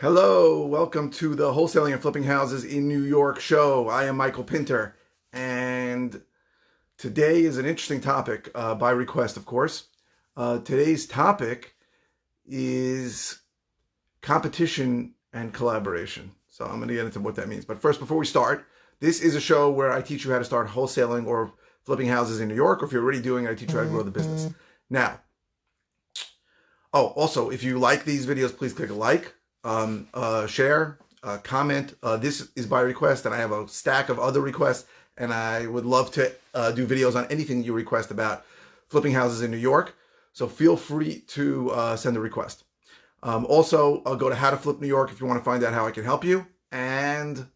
Hello, welcome to the Wholesaling and Flipping Houses in New York show. I am Michael Pinter, and today is an interesting topic by request, of course. Today's topic is competition and collaboration. So I'm going to get into what that means. But first, before we start, this is a show where I teach you how to start wholesaling or flipping houses in New York, or if you're already doing it, I teach you how to grow the business. Now, also, if you like these videos, please click a like. Share, comment. This is by request, and I have a stack of other requests, and I would love to do videos on anything you request about flipping houses in New York. So feel free to send a request. Also, I'll go to How to Flip New York if you want to find out how I can help you. And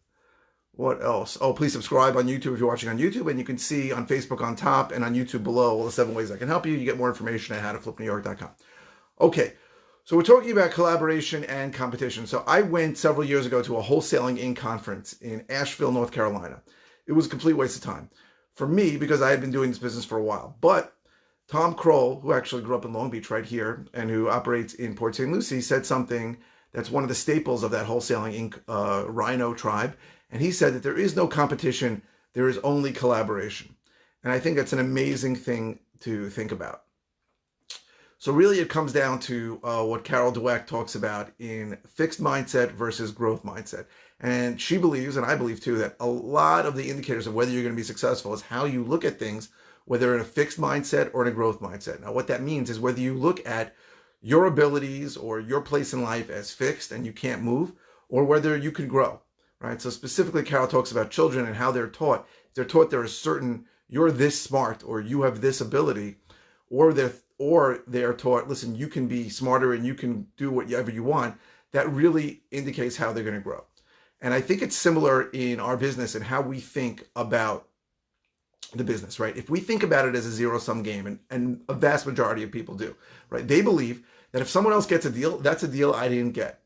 what else? Oh, please subscribe on YouTube if you're watching on YouTube, and you can see on Facebook on top and on YouTube below all the 7 ways I can help you. You get more information at howtoflipnewyork.com. Okay. So we're talking about collaboration and competition. So I went several years ago to a Wholesaling Inc. conference in Asheville, North Carolina. It was a complete waste of time for me because I had been doing this business for a while. But Tom Kroll, who actually grew up in Long Beach right here and who operates in Port St. Lucie, said something that's one of the staples of that Wholesaling Inc. Rhino tribe. And he said that there is no competition, there is only collaboration. And I think that's an amazing thing to think about. So really it comes down to what Carol Dweck talks about in fixed mindset versus growth mindset. And she believes, and I believe too, that a lot of the indicators of whether you're going to be successful is how you look at things, whether in a fixed mindset or in a growth mindset. Now what that means is whether you look at your abilities or your place in life as fixed and you can't move, or whether you can grow, right? So specifically Carol talks about children and how they're taught. They're taught there is certain, you're this smart or you have this ability, or they're taught, listen, you can be smarter and you can do whatever you want. That really indicates how they're going to grow. And I think it's similar in our business and how we think about the business, right? If we think about it as a zero-sum game, and a vast majority of people do, right? They believe that if someone else gets a deal, that's a deal I didn't get.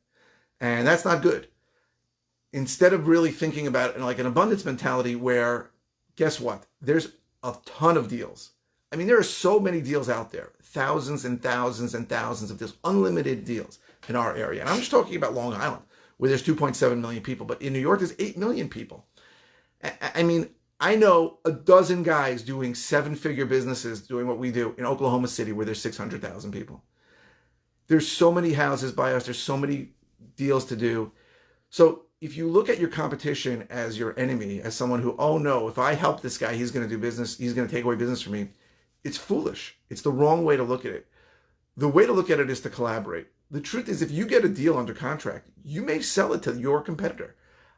And that's not good. Instead of really thinking about it in like an abundance mentality where, guess what? There's a ton of deals. I mean, there are so many deals out there, thousands and thousands and thousands of deals, unlimited deals in our area. And I'm just talking about Long Island, where there's 2.7 million people, but in New York, there's 8 million people. I mean, I know a dozen guys doing 7-figure businesses doing what we do in Oklahoma City, where there's 600,000 people. There's so many houses by us. There's so many deals to do. So if you look at your competition as your enemy, as someone who, oh no, if I help this guy, he's going to do business, he's going to take away business from me. It's foolish. It's the wrong way to look at it. The way to look at it is to collaborate. The truth is, if you get a deal under contract, you may sell it to your competitor.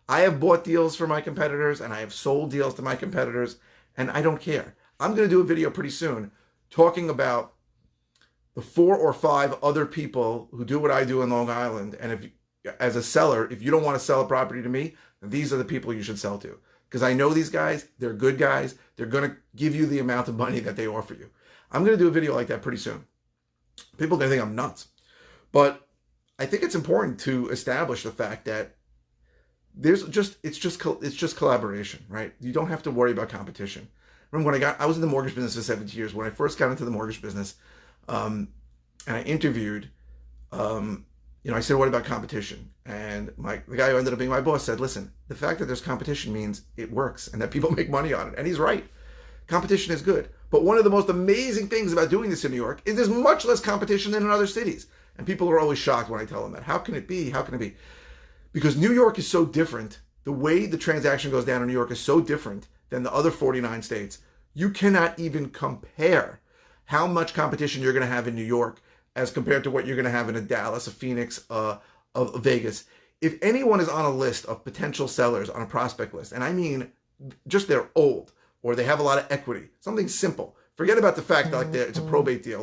I have bought deals for my competitors and I have sold deals to my competitors, and I don't care. I'm going to do a video pretty soon talking about the 4 or 5 other people who do what I do in Long Island. And if, as a seller, if you don't want to sell a property to me, these are the people you should sell to. Because I know these guys, they're good guys. They're going to give you the amount of money that they offer you. I'm going to do a video like that pretty soon. People are going to think I'm nuts. But I think it's important to establish the fact that it's just collaboration, right? You don't have to worry about competition. Remember when I was in the mortgage business for 17 years. When I first got into the mortgage business, and I interviewed, I said, what about competition? And the guy who ended up being my boss said, listen, the fact that there's competition means it works and that people make money on it. And he's right. Competition is good. But one of the most amazing things about doing this in New York is there's much less competition than in other cities. And people are always shocked when I tell them that. How can it be? How can it be? Because New York is so different. The way the transaction goes down in New York is so different than the other 49 states. You cannot even compare how much competition you're going to have in New York as compared to what you're going to have in a Dallas, a Phoenix, of Vegas. If anyone is on a list of potential sellers on a prospect list, and I mean just they're old or they have a lot of equity, something simple. Forget about the fact that like it's a probate deal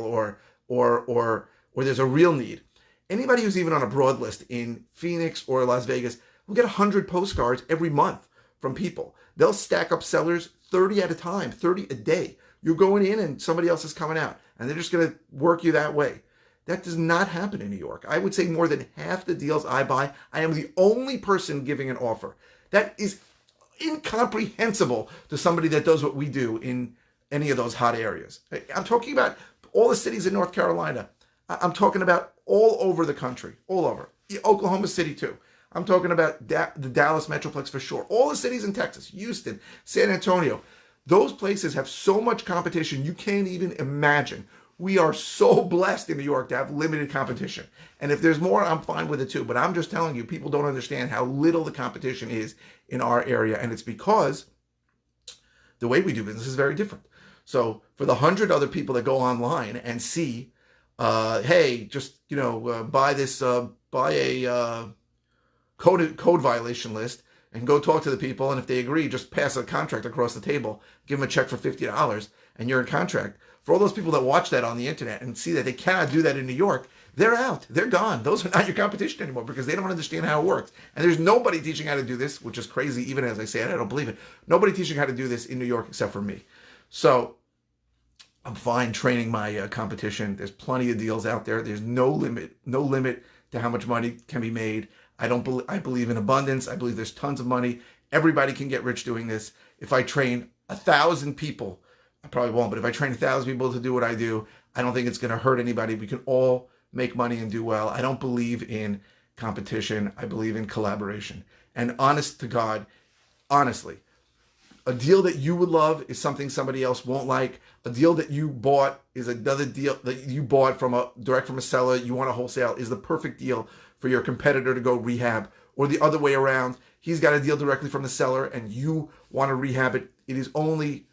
or there's a real need. Anybody who's even on a broad list in Phoenix or Las Vegas will get 100 postcards every month from people. They'll stack up sellers 30 at a time, 30 a day. You're going in and somebody else is coming out, and they're just going to work you that way. That does not happen in New York. I would say more than half the deals I buy, I am the only person giving an offer. That is incomprehensible to somebody that does what we do in any of those hot areas. I'm talking about all the cities in North Carolina. I'm talking about all over the country, all over. Oklahoma City too. I'm talking about the Dallas Metroplex for sure. All the cities in Texas, Houston, San Antonio, those places have so much competition you can't even imagine. We are so blessed in New York to have limited competition. And if there's more, I'm fine with it too. But I'm just telling you, people don't understand how little the competition is in our area. And it's because the way we do business is very different. So for the 100 other people that go online and see, hey, just, buy this, buy a code violation list and go talk to the people. And if they agree, just pass a contract across the table, give them a check for $50 and you're in contract. For all those people that watch that on the internet and see that they cannot do that in New York, they're out. They're gone. Those are not your competition anymore because they don't understand how it works. And there's nobody teaching how to do this, which is crazy. Even as I say it, I don't believe it. Nobody teaching how to do this in New York except for me. So I'm fine training my competition. There's plenty of deals out there. There's no limit to how much money can be made. I believe in abundance. I believe there's tons of money. Everybody can get rich doing this. If I train 1,000 people, I probably won't, but if I train 1,000 people to do what I do, I don't think it's going to hurt anybody. We can all make money and do well. I don't believe in competition. I believe in collaboration. And honest to God, honestly, a deal that you would love is something somebody else won't like. A deal that you bought is another deal that you bought direct from a seller. You want a wholesale is the perfect deal for your competitor to go rehab, or the other way around. He's got a deal directly from the seller and you want to rehab it. It is only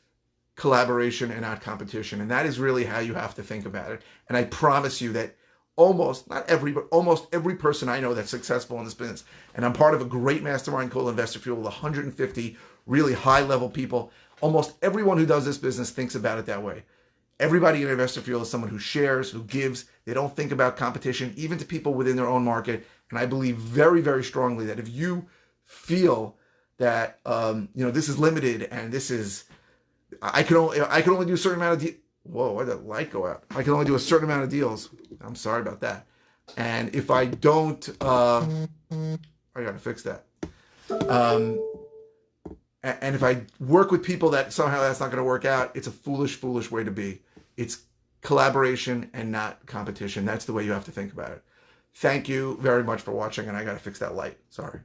collaboration and not competition. And that is really how you have to think about it. And I promise you that almost every person I know that's successful in this business, and I'm part of a great mastermind called Investor Fuel with 150 really high-level people, almost everyone who does this business thinks about it that way. Everybody in Investor Fuel is someone who shares, who gives. They don't think about competition, even to people within their own market. And I believe very, very strongly that if you feel that this is limited and this is, I can only do a certain amount of deals. Whoa, why did that light go out? I can only do a certain amount of deals. I'm sorry about that. And if I don't, I gotta fix that. And if I work with people that somehow that's not going to work out, it's a foolish, foolish way to be. It's collaboration and not competition. That's the way you have to think about it. Thank you very much for watching, and I got to fix that light. Sorry.